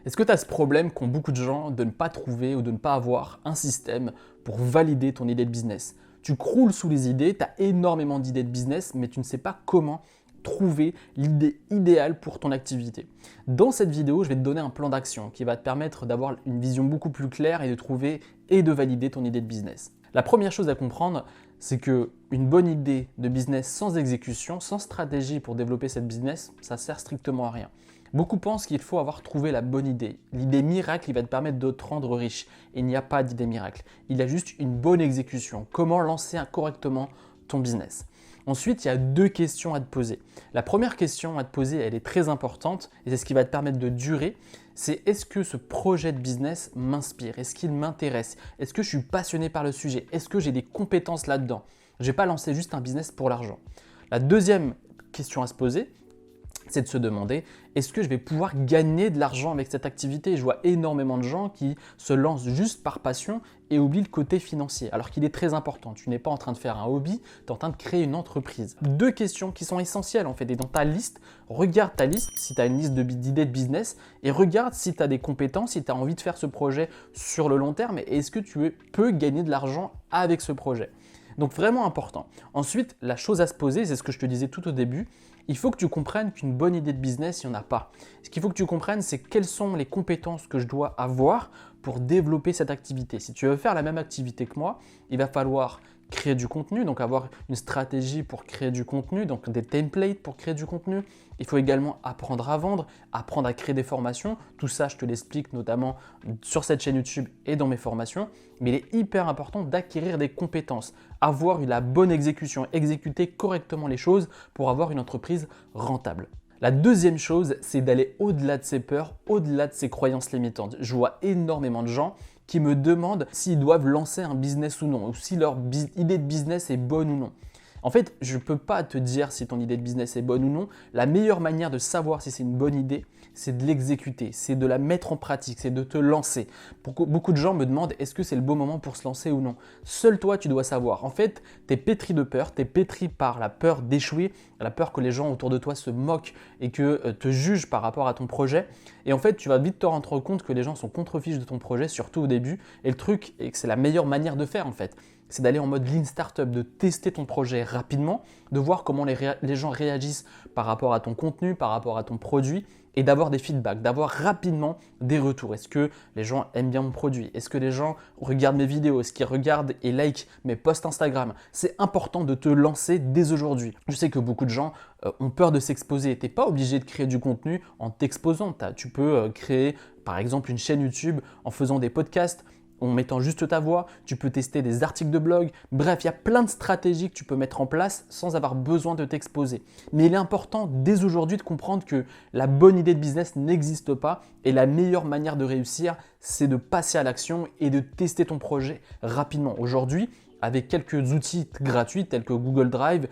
Est-ce que tu as ce problème qu'ont beaucoup de gens de ne pas trouver ou de ne pas avoir un système pour valider ton idée de business? Tu croules sous les idées, tu as énormément d'idées de business, mais tu ne sais pas comment trouver l'idée idéale pour ton activité. Dans cette vidéo, je vais te donner un plan d'action qui va te permettre d'avoir une vision beaucoup plus claire et de trouver et de valider ton idée de business. La première chose à comprendre, c'est que une bonne idée de business sans exécution, sans stratégie pour développer cette business, ça sert strictement à rien. Beaucoup pensent qu'il faut avoir trouvé la bonne idée. L'idée miracle qui va te permettre de te rendre riche. Il n'y a pas d'idée miracle. Il y a juste une bonne exécution. Comment lancer correctement ton business? Ensuite, il y a deux questions à te poser. La première question à te poser, elle est très importante et c'est ce qui va te permettre de durer. C'est est-ce que ce projet de business m'inspire? Est-ce qu'il m'intéresse? Est-ce que je suis passionné par le sujet? Est-ce que j'ai des compétences là-dedans? Je ne vais pas lancer juste un business pour l'argent. La deuxième question à se poser, c'est de se demander, est-ce que je vais pouvoir gagner de l'argent avec cette activité? Je vois énormément de gens qui se lancent juste par passion et oublient le côté financier, alors qu'il est très important. Tu n'es pas en train de faire un hobby, tu es en train de créer une entreprise. Deux questions qui sont essentielles en fait. Et dans ta liste, regarde ta liste, si tu as une liste d'idées de business, et regarde si tu as des compétences, si tu as envie de faire ce projet sur le long terme, et est-ce que tu peux gagner de l'argent avec ce projet? Donc vraiment important. Ensuite, la chose à se poser, c'est ce que je te disais tout au début, il faut que tu comprennes qu'une bonne idée de business, il n'y en a pas. Ce qu'il faut que tu comprennes, c'est quelles sont les compétences que je dois avoir pour développer cette activité. Si tu veux faire la même activité que moi, il va falloir créer du contenu, donc avoir une stratégie pour créer du contenu, donc des templates pour créer du contenu. Il faut également apprendre à vendre, apprendre à créer des formations. Tout ça, je te l'explique notamment sur cette chaîne YouTube et dans mes formations. Mais il est hyper important d'acquérir des compétences, avoir la bonne exécution, exécuter correctement les choses pour avoir une entreprise rentable. La deuxième chose, c'est d'aller au-delà de ses peurs, au-delà de ses croyances limitantes. Je vois énormément de gens qui me demandent s'ils doivent lancer un business ou non, ou si leur idée de business est bonne ou non. En fait, je ne peux pas te dire si ton idée de business est bonne ou non. La meilleure manière de savoir si c'est une bonne idée, c'est de l'exécuter, c'est de la mettre en pratique, c'est de te lancer. Beaucoup de gens me demandent est-ce que c'est le bon moment pour se lancer ou non. Seul toi, tu dois savoir. En fait, tu es pétri de peur, tu es pétri par la peur d'échouer, la peur que les gens autour de toi se moquent et que te jugent par rapport à ton projet. Et en fait, tu vas vite te rendre compte que les gens sont contre-fiches de ton projet, surtout au début. Et le truc, et que c'est la meilleure manière de faire en fait, c'est d'aller en mode lean startup, de tester ton projet rapidement, de voir comment les gens réagissent par rapport à ton contenu, par rapport à ton produit et d'avoir des feedbacks, d'avoir rapidement des retours. Est-ce que les gens aiment bien mon produit? Est-ce que les gens regardent mes vidéos? Est-ce qu'ils regardent et like mes posts Instagram? C'est important de te lancer dès aujourd'hui. Je sais que beaucoup de gens ont peur de s'exposer. Tu n'es pas obligé de créer du contenu en t'exposant. Tu peux créer par exemple une chaîne YouTube en faisant des podcasts, en mettant juste ta voix, tu peux tester des articles de blog. Bref, il y a plein de stratégies que tu peux mettre en place sans avoir besoin de t'exposer. Mais il est important dès aujourd'hui de comprendre que la bonne idée de business n'existe pas et la meilleure manière de réussir, c'est de passer à l'action et de tester ton projet rapidement. Aujourd'hui, avec quelques outils gratuits tels que Google Drive,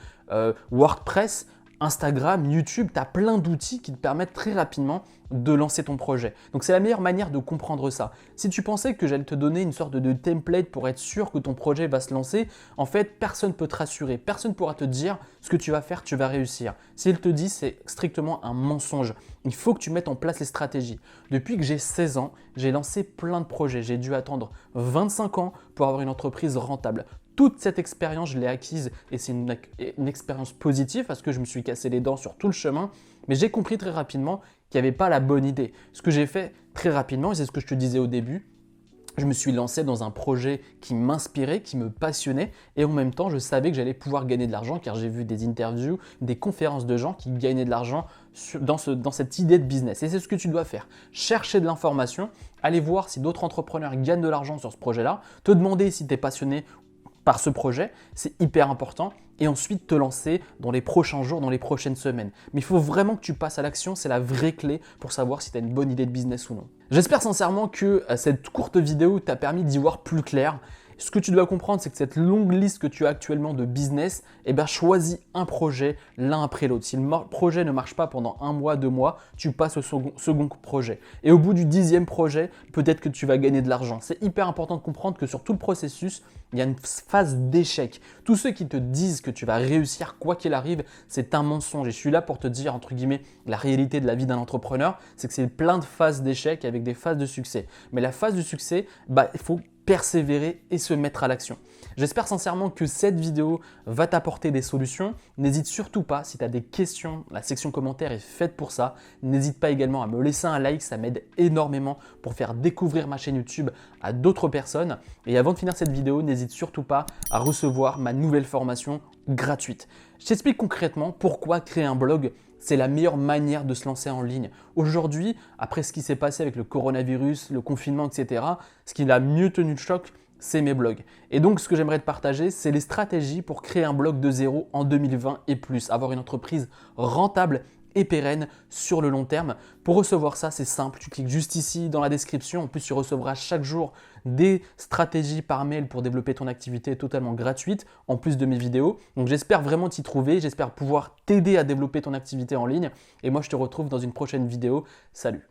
WordPress, Instagram, YouTube, tu as plein d'outils qui te permettent très rapidement de lancer ton projet. Donc c'est la meilleure manière de comprendre ça. Si tu pensais que j'allais te donner une sorte de template pour être sûr que ton projet va se lancer, en fait, personne ne peut te rassurer. Personne ne pourra te dire ce que tu vas faire, tu vas réussir. S'il te dit, c'est strictement un mensonge. Il faut que tu mettes en place les stratégies. Depuis que j'ai 16 ans, j'ai lancé plein de projets. J'ai dû attendre 25 ans pour avoir une entreprise rentable. Toute cette expérience, je l'ai acquise et c'est une expérience positive parce que je me suis cassé les dents sur tout le chemin. Mais j'ai compris très rapidement qu'il n'y avait pas la bonne idée. Ce que j'ai fait très rapidement, et c'est ce que je te disais au début, je me suis lancé dans un projet qui m'inspirait, qui me passionnait et en même temps, je savais que j'allais pouvoir gagner de l'argent car j'ai vu des interviews, des conférences de gens qui gagnaient de l'argent dans cette idée de business. Et c'est ce que tu dois faire. Chercher de l'information, aller voir si d'autres entrepreneurs gagnent de l'argent sur ce projet-là, te demander si tu es passionné par ce projet, c'est hyper important et ensuite te lancer dans les prochains jours, dans les prochaines semaines. Mais il faut vraiment que tu passes à l'action, c'est la vraie clé pour savoir si tu as une bonne idée de business ou non. J'espère sincèrement que cette courte vidéo t'a permis d'y voir plus clair Ce que tu dois comprendre, c'est que cette longue liste que tu as actuellement de business, choisis un projet l'un après l'autre. Si le projet ne marche pas pendant 1 mois, 2 mois, tu passes au second projet. Et au bout du 10e projet, peut-être que tu vas gagner de l'argent. C'est hyper important de comprendre que sur tout le processus, il y a une phase d'échec. Tous ceux qui te disent que tu vas réussir quoi qu'il arrive, c'est un mensonge. Et je suis là pour te dire, entre guillemets, la réalité de la vie d'un entrepreneur, c'est que c'est plein de phases d'échec avec des phases de succès. Mais la phase de succès, il faut persévérer et se mettre à l'action. J'espère sincèrement que cette vidéo va t'apporter des solutions. N'hésite surtout pas, si tu as des questions, la section commentaires est faite pour ça. N'hésite pas également à me laisser un like, ça m'aide énormément pour faire découvrir ma chaîne YouTube à d'autres personnes. Et avant de finir cette vidéo, n'hésite surtout pas à recevoir ma nouvelle formation gratuite. Je t'explique concrètement pourquoi créer un blog, c'est la meilleure manière de se lancer en ligne. Aujourd'hui, après ce qui s'est passé avec le coronavirus, le confinement, etc., ce qui l'a mieux tenu de choc, c'est mes blogs. Et donc, ce que j'aimerais te partager, c'est les stratégies pour créer un blog de zéro en 2020 et plus, avoir une entreprise rentable et pérenne sur le long terme. Pour recevoir ça, c'est simple, tu cliques juste ici dans la description. En plus, tu recevras chaque jour des stratégies par mail pour développer ton activité totalement gratuite, en plus de mes vidéos. Donc j'espère vraiment t'y trouver, j'espère pouvoir t'aider à développer ton activité en ligne. Et moi, je te retrouve dans une prochaine vidéo. Salut!